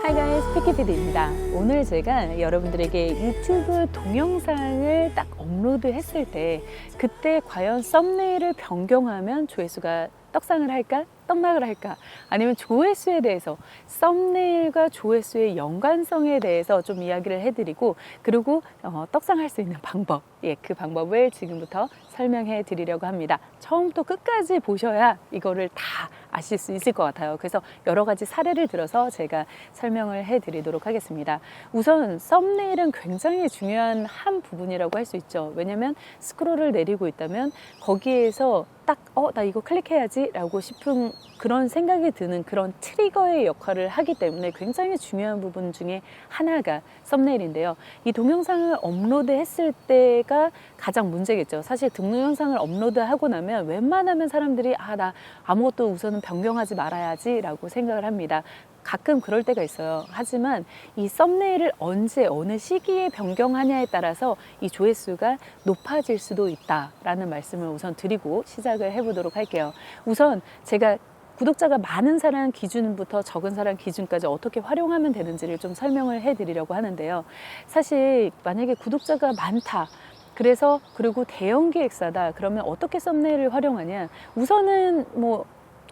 Hi guys, 피키피디입니다. 오늘 제가 여러분들에게 유튜브 동영상을 딱 업로드했을 때 그때 과연 썸네일을 변경하면 조회수가 떡상을 할까? 떡락을 할까? 아니면 조회수에 대해서 썸네일과 조회수의 연관성에 대해서 좀 이야기를 해드리고 그리고 떡상할 수 있는 방법, 그 방법을 지금부터 설명해 드리려고 합니다. 처음부터 끝까지 보셔야 이거를 다 아실 수 있을 것 같아요. 그래서 여러 가지 사례를 들어서 제가 설명을 해 드리도록 하겠습니다. 우선 썸네일은 굉장히 중요한 한 부분이라고 할 수 있죠. 왜냐하면 스크롤을 내리고 있다면 거기에서 딱 나 이거 클릭해야지 라고 싶은 그런 생각이 드는 그런 트리거의 역할을 하기 때문에 굉장히 중요한 부분 중에 하나가 썸네일인데요. 이 동영상을 업로드했을 때가 가장 문제겠죠. 사실 동영상을 업로드하고 나면 웬만하면 사람들이 나 아무것도 우선은 변경하지 말아야지 라고 생각을 합니다. 가끔 그럴 때가 있어요. 하지만 이 썸네일을 언제 어느 시기에 변경하냐에 따라서 이 조회수가 높아질 수도 있다라는 말씀을 우선 드리고 시작을 해보도록 할게요. 우선 제가 구독자가 많은 사람 기준부터 적은 사람 기준까지 어떻게 활용하면 되는지를 좀 설명을 해드리려고 하는데요. 사실 만약에 구독자가 많다. 그리고 대형 기획사다. 그러면 어떻게 썸네일을 활용하냐? 우선은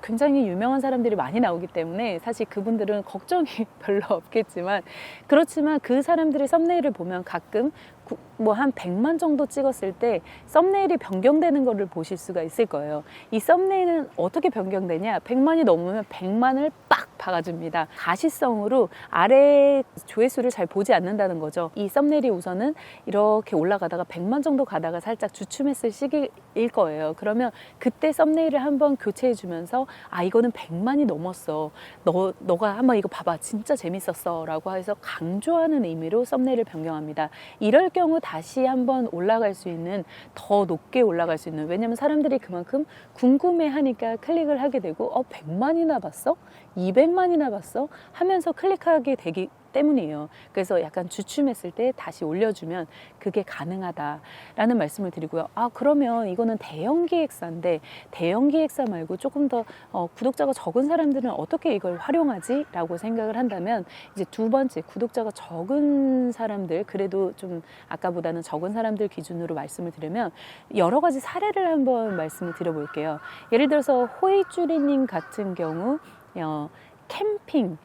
굉장히 유명한 사람들이 많이 나오기 때문에 사실 그분들은 걱정이 별로 없겠지만 그렇지만 그 사람들의 썸네일을 보면 가끔 한 100만 정도 찍었을 때 썸네일이 변경되는 거를 보실 수가 있을 거예요. 이 썸네일은 어떻게 변경되냐? 100만이 넘으면 100만을 빡 박아줍니다. 가시성으로 아래 조회수를 잘 보지 않는다는 거죠. 이 썸네일이 우선은 이렇게 올라가다가 100만 정도 가다가 살짝 주춤했을 시기일 거예요. 그러면 그때 썸네일을 한번 교체해 주면서 이거는 100만이 넘었어. 너가 한번 이거 봐봐. 진짜 재밌었어. 라고 해서 강조하는 의미로 썸네일을 변경합니다. 이럴 경우 다시 한번 올라갈 수 있는, 더 높게 올라갈 수 있는, 왜냐면 사람들이 그만큼 궁금해하니까 클릭을 하게 되고 100만이나 봤어? 200만이나 봤어? 하면서 클릭하게 되기 때문이에요. 그래서 약간 주춤했을 때 다시 올려주면 그게 가능하다라는 말씀을 드리고요. 그러면 이거는 대형 기획사인데 대형 기획사 말고 조금 더 구독자가 적은 사람들은 어떻게 이걸 활용하지? 라고 생각을 한다면 이제 두 번째, 구독자가 적은 사람들, 그래도 좀 아까보다는 적은 사람들 기준으로 말씀을 드리면 여러 가지 사례를 한번 말씀을 드려볼게요. 예를 들어서 호이쭈리님 같은 경우 캠핑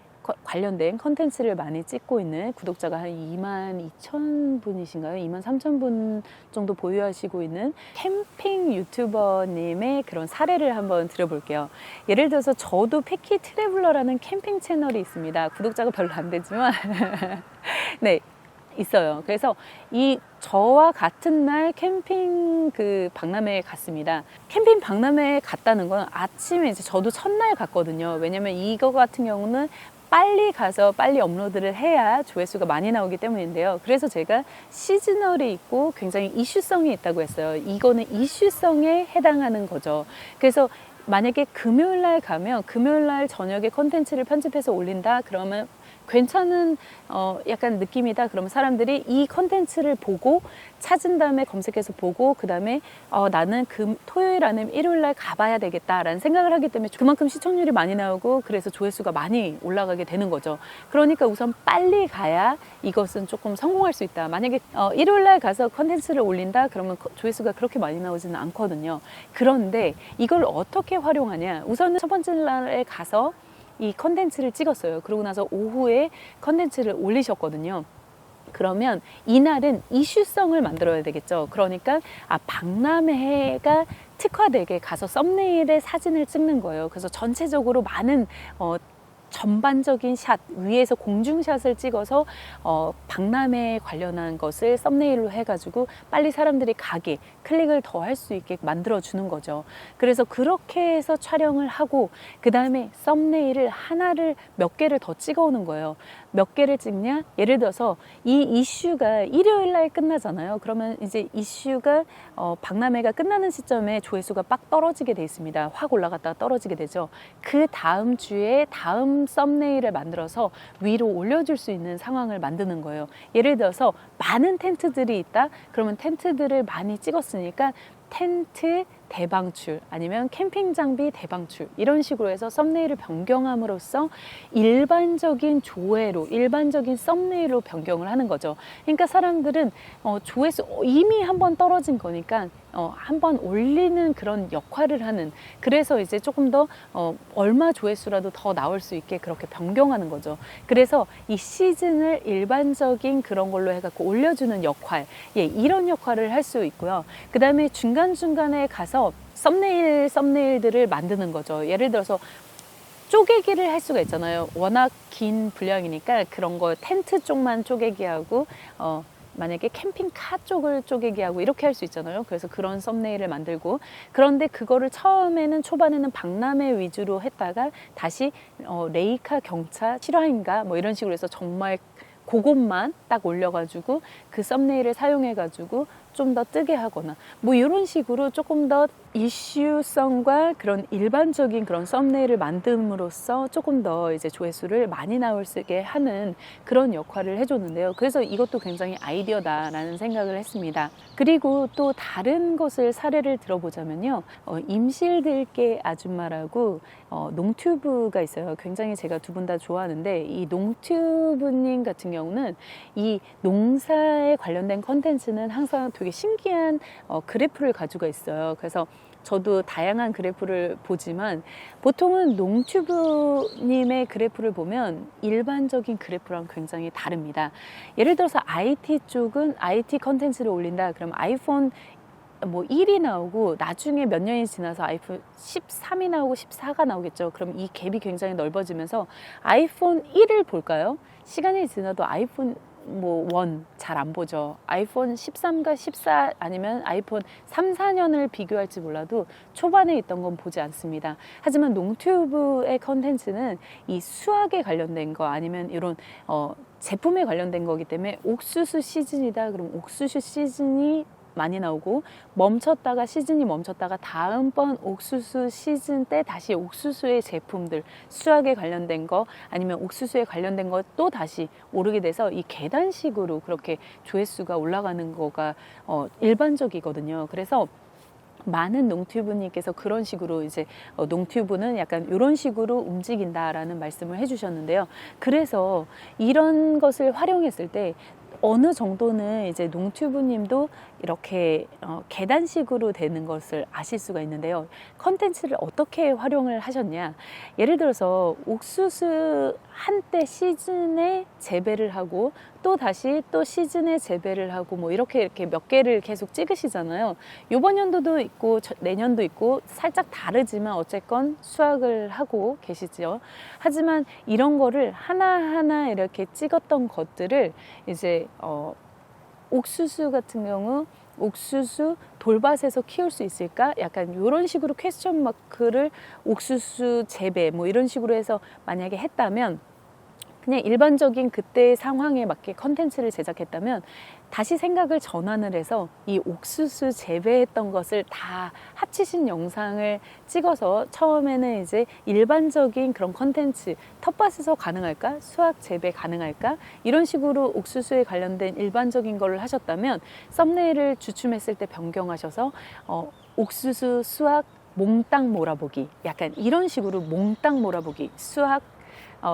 관련된 컨텐츠를 많이 찍고 있는 구독자가 한 22,000분이신가요? 23,000분 정도 보유하시고 있는 캠핑 유튜버님의 그런 사례를 한번 들어볼게요. 예를 들어서 저도 패키 트래블러라는 캠핑 채널이 있습니다. 구독자가 별로 안 되지만 네, 있어요. 그래서 저와 같은 날 캠핑 박람회에 갔습니다. 캠핑 박람회에 갔다는 건 아침에 이제 저도 첫날 갔거든요. 왜냐면 이거 같은 경우는 빨리 가서 빨리 업로드를 해야 조회수가 많이 나오기 때문인데요. 그래서 제가 시즈널이 있고 굉장히 이슈성이 있다고 했어요. 이거는 이슈성에 해당하는 거죠. 그래서 만약에 금요일날 가면 금요일날 저녁에 컨텐츠를 편집해서 올린다 그러면 괜찮은 약간 느낌이다. 그러면 사람들이 이 컨텐츠를 보고 찾은 다음에 검색해서 보고 그 다음에 나는 토요일 아니면 일요일 날 가봐야 되겠다라는 생각을 하기 때문에 그만큼 시청률이 많이 나오고 그래서 조회수가 많이 올라가게 되는 거죠. 그러니까 우선 빨리 가야 이것은 조금 성공할 수 있다. 만약에 일요일 날 가서 컨텐츠를 올린다 그러면 조회수가 그렇게 많이 나오지는 않거든요. 그런데 이걸 어떻게 활용하냐? 우선은 첫 번째 날에 가서 이 컨텐츠를 찍었어요. 그러고 나서 오후에 컨텐츠를 올리셨거든요. 그러면 이날은 이슈성을 만들어야 되겠죠. 그러니까 박람회가 특화되게 가서 썸네일에 사진을 찍는 거예요. 그래서 전체적으로 많은 전반적인 샷, 위에서 공중샷을 찍어서 박람회에 관련한 것을 썸네일로 해가지고 빨리 사람들이 가게, 클릭을 더 할 수 있게 만들어주는 거죠. 그래서 그렇게 해서 촬영을 하고 그 다음에 썸네일을 몇 개를 더 찍어오는 거예요. 몇 개를 찍냐? 예를 들어서 이 이슈가 일요일 날 끝나잖아요. 그러면 이제 이슈가 박람회가 끝나는 시점에 조회수가 빡 떨어지게 돼 있습니다. 확 올라갔다가 떨어지게 되죠. 그 다음 주에 다음 썸네일을 만들어서 위로 올려줄 수 있는 상황을 만드는 거예요. 예를 들어서 많은 텐트들이 있다? 그러면 텐트들을 많이 찍었으니까 텐트 대방출 아니면 캠핑 장비 대방출 이런 식으로 해서 썸네일을 변경함으로써 일반적인 조회로 일반적인 썸네일로 변경을 하는 거죠. 그러니까 사람들은 조회수 이미 한번 떨어진 거니까 한번 올리는 그런 역할을 하는, 그래서 이제 조금 더 얼마 조회수라도 더 나올 수 있게 그렇게 변경하는 거죠. 그래서 이 시즌을 일반적인 그런 걸로 해갖고 올려주는 역할, 예, 이런 역할을 할 수 있고요. 그 다음에 중간중간에 가서 썸네일들을 만드는 거죠. 예를 들어서 쪼개기를 할 수가 있잖아요. 워낙 긴 분량이니까 그런 거 텐트 쪽만 쪼개기 하고 만약에 캠핑카 쪽을 쪼개기 하고 이렇게 할 수 있잖아요. 그래서 그런 썸네일을 만들고, 그런데 그거를 처음에는 초반에는 박람회 위주로 했다가 다시 레이카 경차 실화인가 뭐 이런 식으로 해서 정말 그것만 딱 올려가지고 그 썸네일을 사용해가지고 좀 더 뜨게 하거나 뭐 이런 식으로 조금 더 이슈성과 그런 일반적인 그런 썸네일을 만듦으로써 조금 더 이제 조회수를 많이 나올 수 있게 하는 그런 역할을 해줬는데요. 그래서 이것도 굉장히 아이디어다라는 생각을 했습니다. 그리고 또 다른 것을 사례를 들어보자면요. 임실들개 아줌마라고 농튜브가 있어요. 굉장히 제가 두 분 다 좋아하는데 이 농튜브님 같은 경우는 이 농사에 관련된 컨텐츠는 항상 되게 신기한 그래프를 가지고 있어요. 그래서 저도 다양한 그래프를 보지만 보통은 농튜브님의 그래프를 보면 일반적인 그래프랑 굉장히 다릅니다. 예를 들어서 IT 쪽은 IT 컨텐츠를 올린다. 그럼 아이폰 뭐 1이 나오고 나중에 몇 년이 지나서 아이폰 13이 나오고 14가 나오겠죠. 그럼 이 갭이 굉장히 넓어지면서 아이폰 1을 볼까요? 시간이 지나도 아이폰 뭐 1 잘 안 보죠. 아이폰 13과 14 아니면 아이폰 3, 4년을 비교할지 몰라도 초반에 있던 건 보지 않습니다. 하지만 농튜브의 컨텐츠는 이 수학에 관련된 거 아니면 이런 제품에 관련된 거기 때문에 옥수수 시즌이다. 그럼 옥수수 시즌이 많이 나오고 멈췄다가 시즌이 멈췄다가 다음번 옥수수 시즌 때 다시 옥수수의 제품들 수학에 관련된 거 아니면 옥수수에 관련된 거 또 다시 오르게 돼서 이 계단식으로 그렇게 조회수가 올라가는 거가 일반적이거든요. 그래서 많은 농튜브님께서 그런 식으로 이제 농튜브는 약간 이런 식으로 움직인다라는 말씀을 해주셨는데요. 그래서 이런 것을 활용했을 때 어느 정도는 이제 농튜브님도 이렇게 계단식으로 되는 것을 아실 수가 있는데요. 컨텐츠를 어떻게 활용을 하셨냐? 예를 들어서 옥수수 한때 시즌에 재배를 하고 또 다시 또 시즌에 재배를 하고 뭐 이렇게 몇 개를 계속 찍으시잖아요. 이번 연도도 있고 내년도 있고 살짝 다르지만 어쨌건 수확을 하고 계시죠. 하지만 이런 거를 하나하나 이렇게 찍었던 것들을 이제 옥수수 같은 경우 옥수수 돌밭에서 키울 수 있을까? 약간 이런 식으로 퀘스천 마크를 옥수수 재배 뭐 이런 식으로 해서 만약에 했다면 그냥 일반적인 그때의 상황에 맞게 컨텐츠를 제작했다면 다시 생각을 전환을 해서 이 옥수수 재배했던 것을 다 합치신 영상을 찍어서 처음에는 이제 일반적인 그런 컨텐츠 텃밭에서 가능할까? 수학 재배 가능할까? 이런 식으로 옥수수에 관련된 일반적인 거를 하셨다면 썸네일을 주춤했을 때 변경하셔서 옥수수 수학 몽땅 몰아보기 약간 이런 식으로 몽땅 몰아보기 수학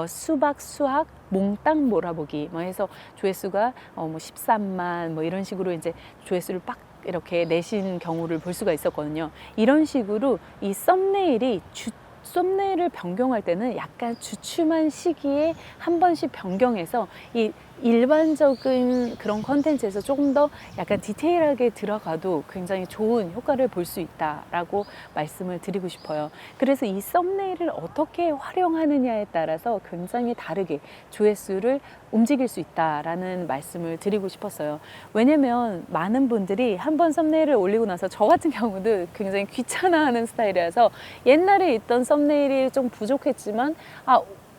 수박 수학 몽땅 몰아보기 뭐 해서 조회수가 뭐 13만 뭐 이런 식으로 이제 조회수를 빡 이렇게 내신 경우를 볼 수가 있었거든요. 이런 식으로 이 썸네일을 변경할 때는 약간 주춤한 시기에 한 번씩 변경해서 이 일반적인 그런 컨텐츠에서 조금 더 약간 디테일하게 들어가도 굉장히 좋은 효과를 볼 수 있다라고 말씀을 드리고 싶어요. 그래서 이 썸네일을 어떻게 활용하느냐에 따라서 굉장히 다르게 조회수를 움직일 수 있다라는 말씀을 드리고 싶었어요. 왜냐면 많은 분들이 한번 썸네일을 올리고 나서 저 같은 경우도 굉장히 귀찮아하는 스타일이라서 옛날에 있던 썸네일이 좀 부족했지만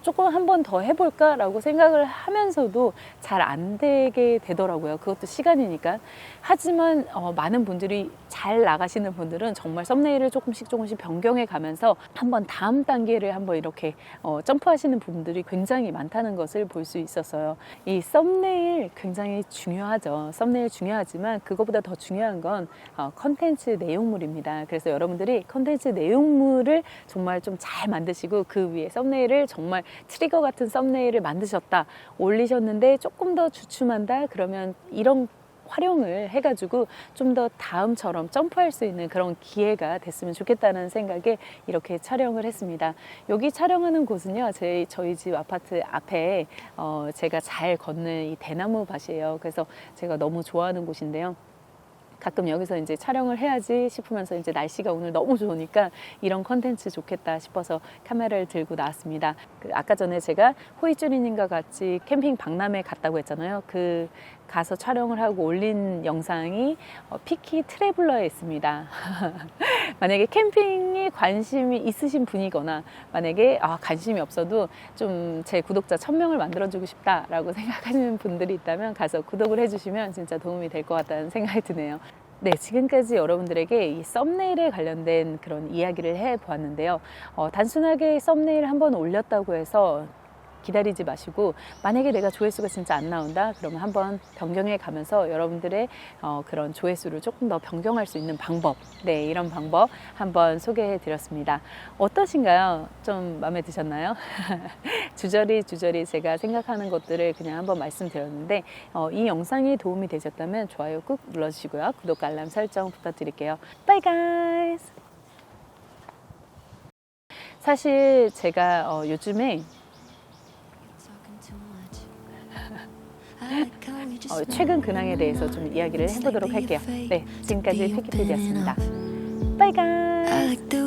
조금 한 번 더 해볼까라고 생각을 하면서도 잘 안 되게 되더라고요. 그것도 시간이니까. 하지만 많은 분들이 잘 나가시는 분들은 정말 썸네일을 조금씩 변경해 가면서 한번 다음 단계를 한번 이렇게 점프하시는 분들이 굉장히 많다는 것을 볼 수 있었어요. 이 썸네일 굉장히 중요하죠. 썸네일 중요하지만 그것보다 더 중요한 건 컨텐츠 내용물입니다. 그래서 여러분들이 컨텐츠 내용물을 정말 좀 잘 만드시고 그 위에 썸네일을 정말 트리거 같은 썸네일을 만드셨다, 올리셨는데 조금 더 주춤한다 그러면 이런 활용을 해가지고 좀 더 다음처럼 점프할 수 있는 그런 기회가 됐으면 좋겠다는 생각에 이렇게 촬영을 했습니다. 여기 촬영하는 곳은요, 저희 집 아파트 앞에 제가 잘 걷는 이 대나무 밭이에요. 그래서 제가 너무 좋아하는 곳인데요. 가끔 여기서 이제 촬영을 해야지 싶으면서 이제 날씨가 오늘 너무 좋으니까 이런 컨텐츠 좋겠다 싶어서 카메라를 들고 나왔습니다. 아까 전에 제가 호이쭈리님과 같이 캠핑 박람회 갔다고 했잖아요. 그 가서 촬영을 하고 올린 영상이 피키 트래블러에 있습니다. 만약에 캠핑에 관심이 있으신 분이거나 만약에 관심이 없어도 좀 제 구독자 1000명을 만들어주고 싶다라고 생각하시는 분들이 있다면 가서 구독을 해주시면 진짜 도움이 될 것 같다는 생각이 드네요. 네, 지금까지 여러분들에게 이 썸네일에 관련된 그런 이야기를 해보았는데요. 단순하게 썸네일 한번 올렸다고 해서 기다리지 마시고, 만약에 내가 조회수가 진짜 안 나온다 그러면 한번 변경해 가면서 여러분들의 그런 조회수를 조금 더 변경할 수 있는 방법, 네, 이런 방법 한번 소개해 드렸습니다. 어떠신가요? 좀 마음에 드셨나요? 주저리 제가 생각하는 것들을 그냥 한번 말씀드렸는데 이 영상이 도움이 되셨다면 좋아요 꾹 눌러주시고요. 구독, 알람 설정 부탁드릴게요. Bye guys! 사실 제가 요즘에 최근 근황에 대해서 좀 이야기를 해보도록 할게요. 네, 지금까지 피키피디였습니다. Bye guys!